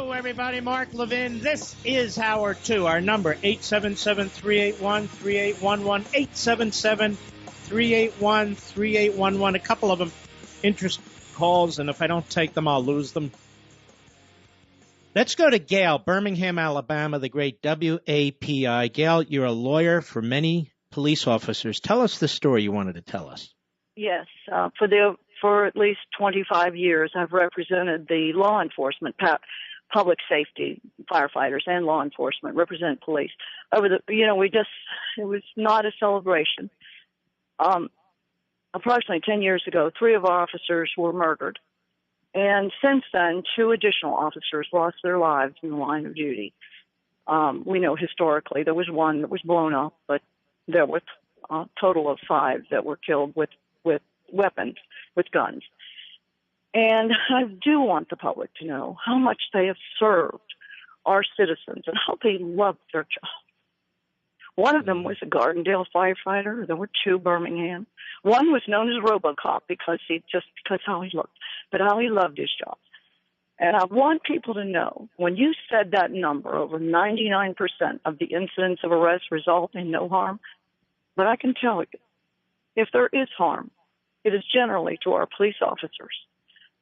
Hello, everybody. Mark Levin. This is Hour 2. Our number, 877-381-3811, 877-381-3811. A couple of them interest calls, and if I don't take them, I'll lose them. Let's go to Gayle, Birmingham, Alabama, the great WAPI. Gayle, you're a lawyer for many police officers. Tell us the story you wanted to tell us. Yes, for at least 25 years, I've represented the law enforcement, public safety, firefighters, and law enforcement, represent police. It was not a celebration. Approximately 10 years ago, 3 of our officers were murdered. And since then, 2 additional officers lost their lives in the line of duty. We know historically there was 1 that was blown up, but there was a total of 5 that were killed with weapons, with guns. And I do want the public to know how much they have served our citizens and how they love their job. One of them was a Gardendale firefighter. There were 2 Birmingham. One was known as RoboCop because how he looked, but how he loved his job. And I want people to know, when you said that number, over 99% of the incidents of arrest result in no harm, but I can tell you, if there is harm, it is generally to our police officers.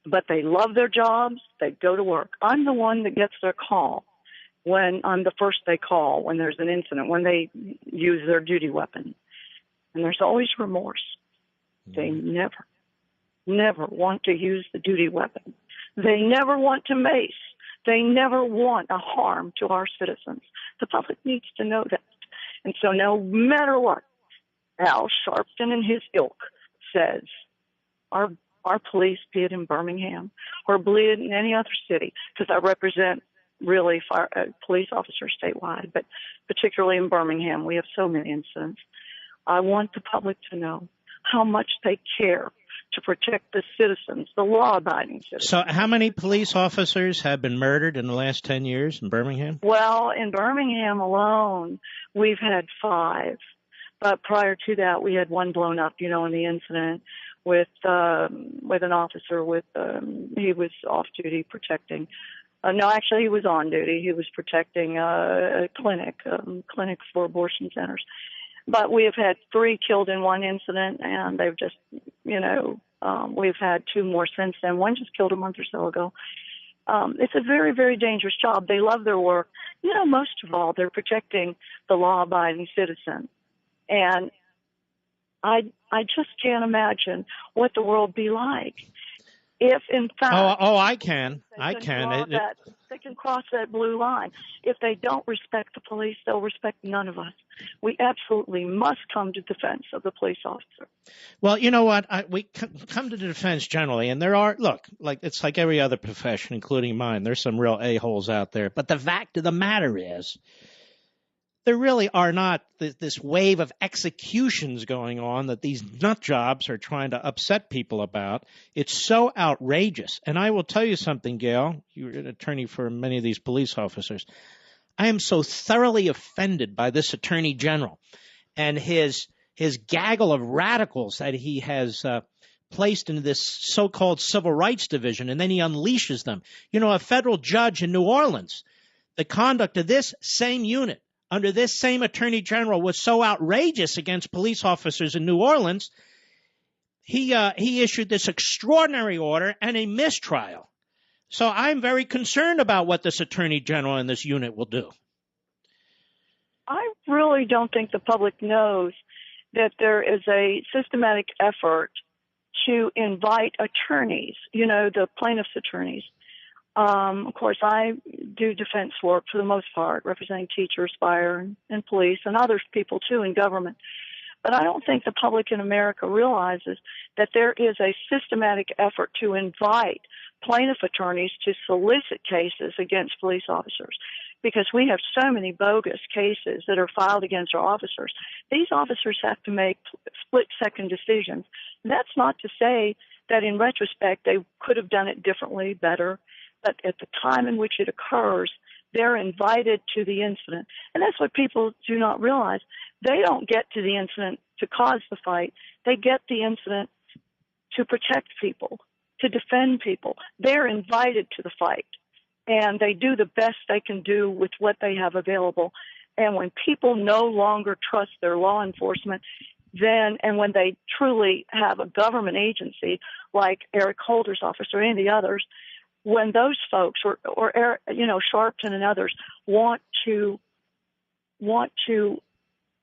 But they love their jobs. They go to work. I'm the one that gets their call when I'm the first they call when there's an incident, when they use their duty weapon. And there's always remorse. They never want to use the duty weapon. They never want to mace. They never want a harm to our citizens. The public needs to know that. And so no matter what, Al Sharpton and his ilk says, our police, be it in Birmingham or be it in any other city, because I represent really police officers statewide, but particularly in Birmingham, we have so many incidents. I want the public to know how much they care to protect the citizens, the law-abiding citizens. So how many police officers have been murdered in the last 10 years in Birmingham? Well, in Birmingham alone, we've had 5. But prior to that, we had 1 blown up, in the incident with an officer he was off duty protecting. No, actually, he was on duty. He was protecting a clinic for abortion centers. But we have had 3 killed in 1 incident, and they've just, we've had 2 more since then. 1 just killed a month or so ago. It's a very, very dangerous job. They love their work. Most of all, they're protecting the law-abiding citizen. And I just can't imagine what the world would be like if, in fact... I can. They can cross that blue line. If they don't respect the police, they'll respect none of us. We absolutely must come to defense of the police officer. Well, you know what? We come to the defense generally, and there are, it's like every other profession, including mine. There's some real a-holes out there. But the fact of the matter is, there really are not this wave of executions going on that these nut jobs are trying to upset people about. It's so outrageous. And I will tell you something, Gayle. You're an attorney for many of these police officers. I am so thoroughly offended by this attorney general and his gaggle of radicals that he has placed into this so-called civil rights division, and then he unleashes them. A federal judge in New Orleans, the conduct of this same unit under this same attorney general was so outrageous against police officers in New Orleans, he issued this extraordinary order and a mistrial. So I'm very concerned about what this attorney general and this unit will do. I really don't think the public knows that there is a systematic effort to invite attorneys, the plaintiff's attorneys. Of course, I do defense work for the most part, representing teachers, fire, and police, and other people, too, in government. But I don't think the public in America realizes that there is a systematic effort to invite plaintiff attorneys to solicit cases against police officers, because we have so many bogus cases that are filed against our officers. These officers have to make split-second decisions. And that's not to say that in retrospect they could have done it differently, better. But at the time in which it occurs, they're invited to the incident. And that's what people do not realize. They don't get to the incident to cause the fight. They get the incident to protect people, to defend people. They're invited to the fight. and they do the best they can do with what they have available. And when people no longer trust their law enforcement, and when they truly have a government agency like Eric Holder's office or any of the others, when those folks or Sharpton and others want to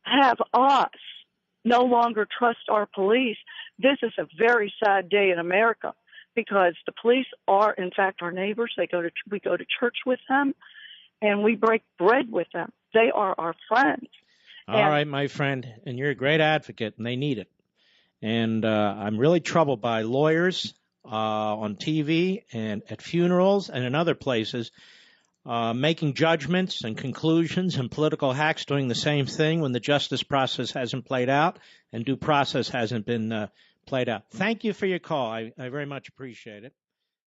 have us no longer trust our police, this is a very sad day in America, because the police are, in fact, our neighbors. We go to church with them, and we break bread with them. They are our friends. All right, my friend, and you're a great advocate, and they need it. And I'm really troubled by lawyers on TV and at funerals and in other places making judgments and conclusions, and political hacks doing the same thing when the justice process hasn't played out and due process hasn't been played out. Thank you for your call. I very much appreciate it.